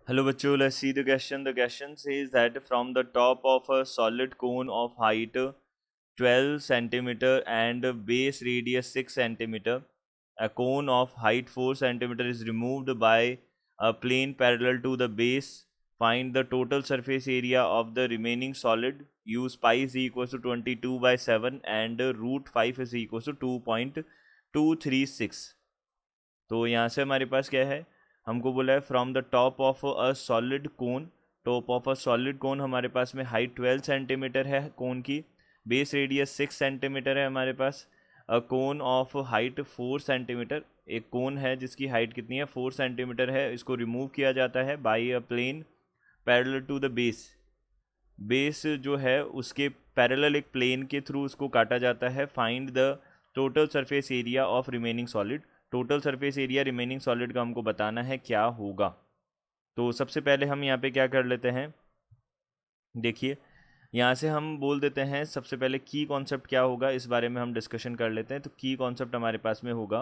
Hello बच्चों, let's see the question. The question says that from the top of a solid cone of height 12 centimeter and base radius 6 centimeter, a cone of height 4 centimeter is removed by a plane parallel to the base. Find the total surface area of the remaining solid. Use pi is equals to 22 by 7 and root 5 is equals to 2.236. तो यहाँ से हमारे पास क्या है, हमको बोला है from the top of a solid cone. Top of a solid कोन हमारे पास में हाइट 12 सेंटीमीटर है कोन की, बेस रेडियस 6 सेंटीमीटर है हमारे पास. अ कोन ऑफ हाइट 4 सेंटीमीटर, एक कोन है जिसकी हाइट कितनी है 4 सेंटीमीटर है. इसको रिमूव किया जाता है by a plane parallel to the base. Base जो है उसके पैरेलल एक प्लेन के थ्रू उसको काटा जाता है. Find the total surface area of remaining solid. Total surface area remaining solid का हमको बताना है क्या होगा. तो सबसे पहले हम यहाँ पे क्या कर लेते हैं, देखिए यहाँ से हम बोल देते हैं सबसे पहले की कॉन्सेप्ट क्या होगा इस बारे में हम डिस्कशन कर लेते हैं. तो की कॉन्सेप्ट हमारे पास में होगा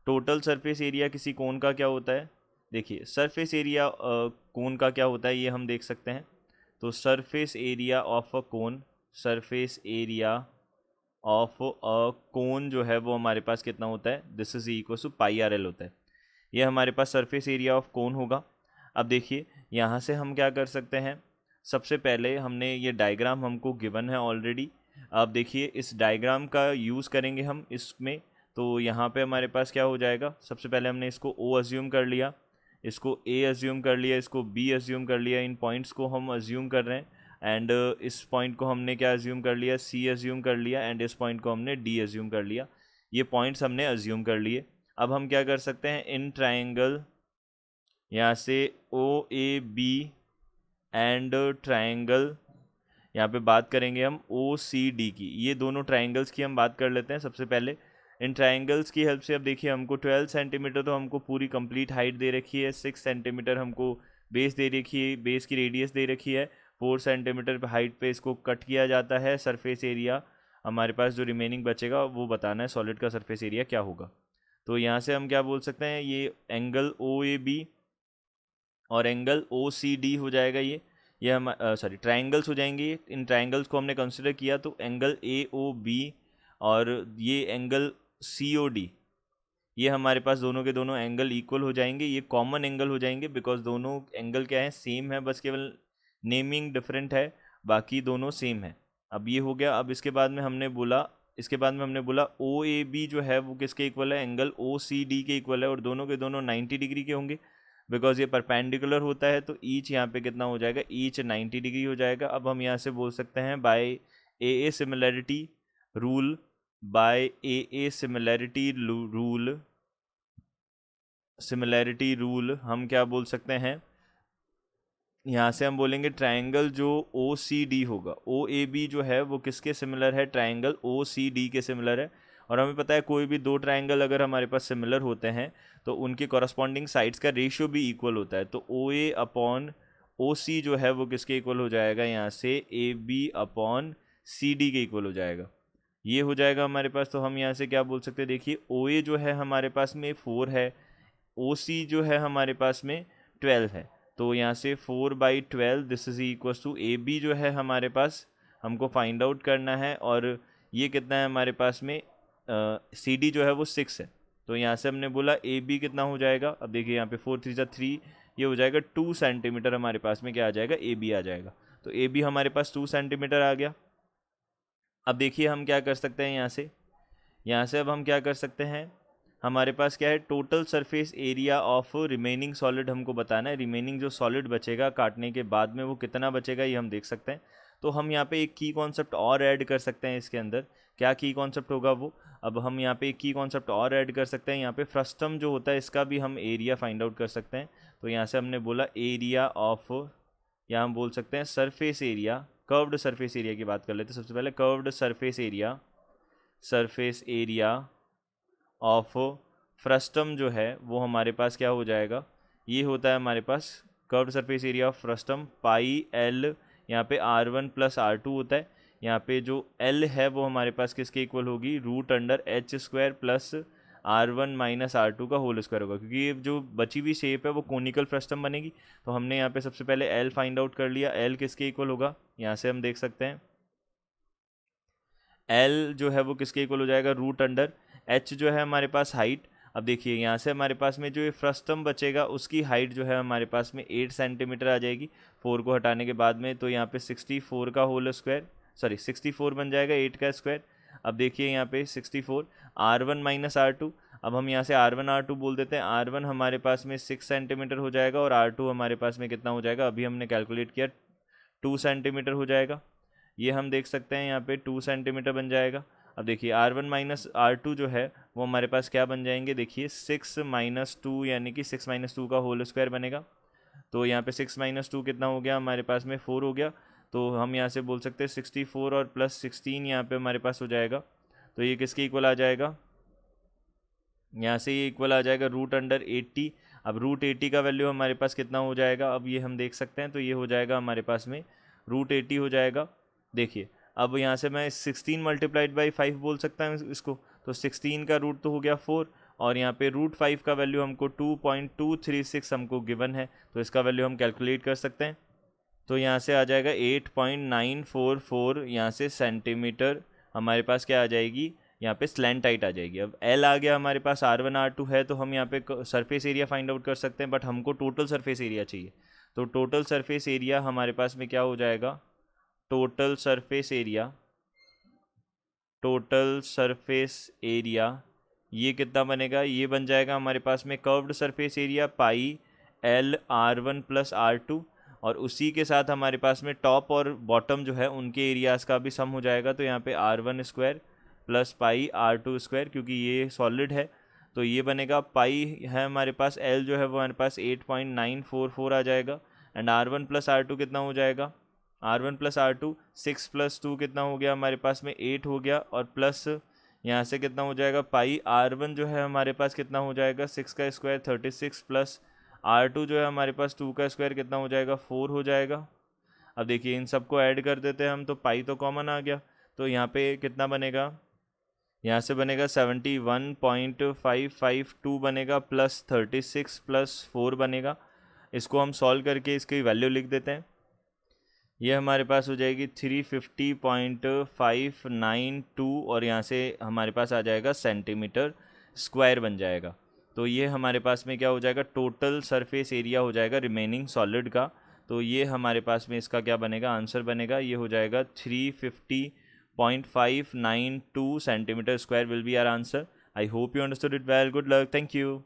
टोटल सरफेस एरिया किसी कोन का क्या होता है. देखिए सरफेस एरिया कोन का क्या होता है ये हम देख सकते हैं. तो surface area of a cone, surface area of a cone जो है वो हमारे पास कितना होता है, this is equal to pi r l होता है. ये हमारे पास सरफेस एरिया ऑफ कोन होगा. अब देखिए यहाँ से हम क्या कर सकते हैं, सबसे पहले हमने ये डायग्राम हमको गिवन है ऑलरेडी. अब देखिए इस डायग्राम का यूज़ करेंगे हम इसमें. तो यहाँ पे हमारे पास क्या हो जाएगा, सबसे पहले हमने इसको ओ अज्यूम कर लिया, इसको ए अज्यूम कर लिया, इसको बी अज्यूम कर लिया. इन पॉइंट्स को हम अज्यूम कर रहे हैं. एंड इस पॉइंट को हमने क्या अज्यूम कर लिया, सी अज्यूम कर लिया. एंड इस पॉइंट को हमने डी अज्यूम कर लिया. ये पॉइंट्स हमने अज्यूम कर लिए. अब हम क्या कर सकते हैं, इन ट्राइंगल यहाँ से ओ ए बी एंड ट्राइंगल यहाँ पे बात करेंगे हम ओ सी डी की. ये दोनों ट्राइंगल्स की हम बात कर लेते हैं सबसे पहले. इन ट्राइंगल्स की हेल्प से अब देखिए हमको 12 सेंटीमीटर तो हमको पूरी कंप्लीट हाइट दे रखी है, 6 सेंटीमीटर हमको बेस दे रखी है, बेस की रेडियस दे रखी है, 4 सेंटीमीटर हाइट पे इसको कट किया जाता है. सरफेस एरिया हमारे पास जो रिमेनिंग बचेगा वो बताना है सॉलिड का सरफेस एरिया क्या होगा. तो यहाँ से हम क्या बोल सकते हैं, ये एंगल ओ ए बी और एंगल ओ सी डी हो जाएगा. ये हम सॉरी ट्राइंगल्स हो जाएंगे. इन ट्राइंगल्स को हमने कंसिडर किया तो एंगल ए ओ बी और ये एंगल सी ओ डी, ये हमारे पास दोनों के दोनों एंगल इक्वल हो जाएंगे. ये कॉमन एंगल हो जाएंगे बिकॉज दोनों एंगल क्या है, सेम है, बस केवल नेमिंग डिफरेंट है, बाकी दोनों सेम है. अब ये हो गया. अब इसके बाद में हमने बोला, इसके बाद में हमने बोला ओ ए बी जो है वो किसके इक्वल है, एंगल ओ सी डी के इक्वल है. और दोनों के दोनों 90 डिग्री के होंगे बिकॉज ये परपेंडिकुलर होता है. तो ईच यहाँ पे कितना हो जाएगा, ईच 90 डिग्री हो जाएगा. अब हम यहाँ से बोल सकते हैं by a similarity rule, by a similarity rule हम क्या बोल सकते हैं, यहाँ से हम बोलेंगे ट्राइंगल जो ओ सी डी होगा, ओ ए बी जो है वो किसके सिमिलर है, ट्राइंगल ओ सी डी के सिमिलर है. और हमें पता है कोई भी दो ट्राइंगल अगर हमारे पास सिमिलर होते हैं तो उनके कॉरस्पॉन्डिंग साइड्स का रेशियो भी इक्वल होता है. तो ओ ए अपॉन ओ सी जो है वो किसके इक्वल हो जाएगा, यहाँ से A B upon C D के इक्वल हो जाएगा. ये हो जाएगा हमारे पास. तो हम यहाँ से क्या बोल सकते हैं, देखिए ओ ए जो है हमारे पास में 4 है, ओ सी जो है हमारे पास में 12 है. तो यहाँ से 4/12 this is equal to A B जो है हमारे पास हमको फाइंड आउट करना है. और ये कितना है हमारे पास में, सी डी जो है वो 6 है. तो यहाँ से हमने बोला ए बी कितना हो जाएगा, अब देखिए यहाँ पे 4 3 3, ये हो जाएगा 2 सेंटीमीटर हमारे पास में क्या आ जाएगा, ए बी आ जाएगा. तो ए बी हमारे पास 2 सेंटीमीटर आ गया. अब देखिए हम क्या कर सकते हैं यहाँ से अब हम क्या कर सकते हैं, हमारे पास क्या है, total surface area of remaining solid हमको बताना है. रिमेनिंग जो सॉलिड बचेगा काटने के बाद में वो कितना बचेगा ये हम देख सकते हैं. तो हम यहाँ पे एक की कॉन्सेप्ट और ऐड कर सकते हैं इसके अंदर. क्या की कॉन्सेप्ट होगा वो, अब हम यहाँ पे एक की कॉन्सेप्ट और ऐड कर सकते हैं. यहाँ पे फ्रस्टम जो होता है इसका भी हम एरिया फाइंड आउट कर सकते हैं. तो यहाँ से हमने बोला एरिया ऑफ, यहाँ हम बोल सकते हैं surface area, curved surface area की बात कर लेते हैं सबसे पहले. Curved surface area of frustum जो है वो हमारे पास क्या हो जाएगा, ये होता है हमारे पास curved surface area of frustum pi l, यहाँ पे R1 प्लस R2 होता है. यहाँ पे जो L है वो हमारे पास किसके इक्वल होगी, root under H² plus R1 minus R2 का होल स्क्वायर होगा, क्योंकि ये जो बची हुई शेप है वो कोनिकल फ्रस्टम बनेगी। तो हमने यहाँ पे सबसे पहले L फाइंड आउट कर लिया। L किसके इक्वल होगा, यहाँ से हम देख सकते हैं L जो है वो किसके इक्वल हो जाएगा, रूट अंडर H जो है हमारे पास हाइट। अब देखिए यहाँ से हमारे पास में जो ये फ्रस्टम बचेगा उसकी हाइट जो है हमारे पास में 8 सेंटीमीटर आ जाएगी 4 को हटाने के बाद में। तो यहाँ पे 64 का होल स्क्वायर, सॉरी 64 बन जाएगा 8 का स्क्वायर। अब देखिए यहाँ पे 64 R1 माइनस R2। अब हम यहाँ से R1 R2 बोल देते हैं। R1 हमारे पास में 6 सेंटीमीटर हो जाएगा और R2 हमारे पास में कितना हो जाएगा, अभी हमने कैलकुलेट किया 2 सेंटीमीटर हो जाएगा। ये हम देख सकते हैं यहाँ पे 2 सेंटीमीटर बन जाएगा। अब देखिए R1 माइनस R2 जो है वो हमारे पास क्या बन जाएंगे, देखिए 6 माइनस 2 यानी कि 6 माइनस 2 का होल स्क्वायर बनेगा। तो यहाँ पे 6 माइनस 2 कितना हो गया हमारे पास में, 4 हो गया। तो हम यहाँ से बोल सकते हैं 64 और प्लस 16 यहाँ पे हमारे पास हो जाएगा। तो ये किसके इक्वल आ जाएगा, यहाँ से ये इक्वल आ जाएगा रूट अंडर 80। अब रूट 80 का वैल्यू हमारे पास कितना हो जाएगा, अब ये हम देख सकते हैं। तो ये हो जाएगा हमारे पास में रूट 80 हो जाएगा। देखिए अब यहाँ से मैं 16 मल्टीप्लाइड बाई 5 बोल सकता हूँ इसको। तो 16 का रूट तो हो गया 4 और यहाँ पे रूट 5 का वैल्यू हमको 2.236 हमको गिवन है। तो इसका वैल्यू हम कैलकुलेट कर सकते हैं। तो यहाँ से आ जाएगा 8.944 यहाँ से सेंटीमीटर हमारे पास क्या आ जाएगी, यहाँ पे स्लैंट हाइट आ जाएगी। अब L आ गया हमारे पास, R1 R2 है तो हम यहाँ पे सरफेस एरिया फाइंड आउट कर सकते हैं, बट हमको टोटल सरफेस एरिया चाहिए। तो टोटल सरफेस एरिया हमारे पास में क्या हो जाएगा, टोटल सरफेस एरिया ये कितना बनेगा, ये बन जाएगा हमारे पास में curved surface area pi L R1 plus R2 और उसी के साथ हमारे पास में टॉप और बॉटम जो है उनके एरियाज़ का भी सम हो जाएगा। तो यहाँ पे R1 square plus pi R2 square, क्योंकि ये सॉलिड है तो ये बनेगा पाई है हमारे पास, L जो है वो हमारे पास 8.944 आ जाएगा। एंड R1 प्लस R2 कितना हो जाएगा, R1 प्लस R2 6 प्लस 2 कितना हो गया हमारे पास में 8 हो गया और प्लस यहाँ से कितना हो जाएगा पाई R1 जो है हमारे पास कितना हो जाएगा 6 का स्क्वायर 36 प्लस R2 जो है हमारे पास 2 का स्क्वायर कितना हो जाएगा 4 हो जाएगा। अब देखिए इन सबको ऐड कर देते हैं हम, तो पाई तो कॉमन आ गया। तो यहाँ पे कितना बनेगा, यहाँ से बनेगा 71.552 बनेगा प्लस 36 प्लस 4 बनेगा। इसको हम सॉल्व करके इसकी वैल्यू लिख देते हैं। ये हमारे पास हो जाएगी 350.592 और यहाँ से हमारे पास आ जाएगा सेंटीमीटर स्क्वायर बन जाएगा। तो ये हमारे पास में क्या हो जाएगा, टोटल सरफेस एरिया हो जाएगा रिमेनिंग सॉलिड का। तो ये हमारे पास में इसका क्या बनेगा, आंसर बनेगा ये हो जाएगा 350.592 centimetre square will be our answer. I hope you understood it well. Good luck, thank you.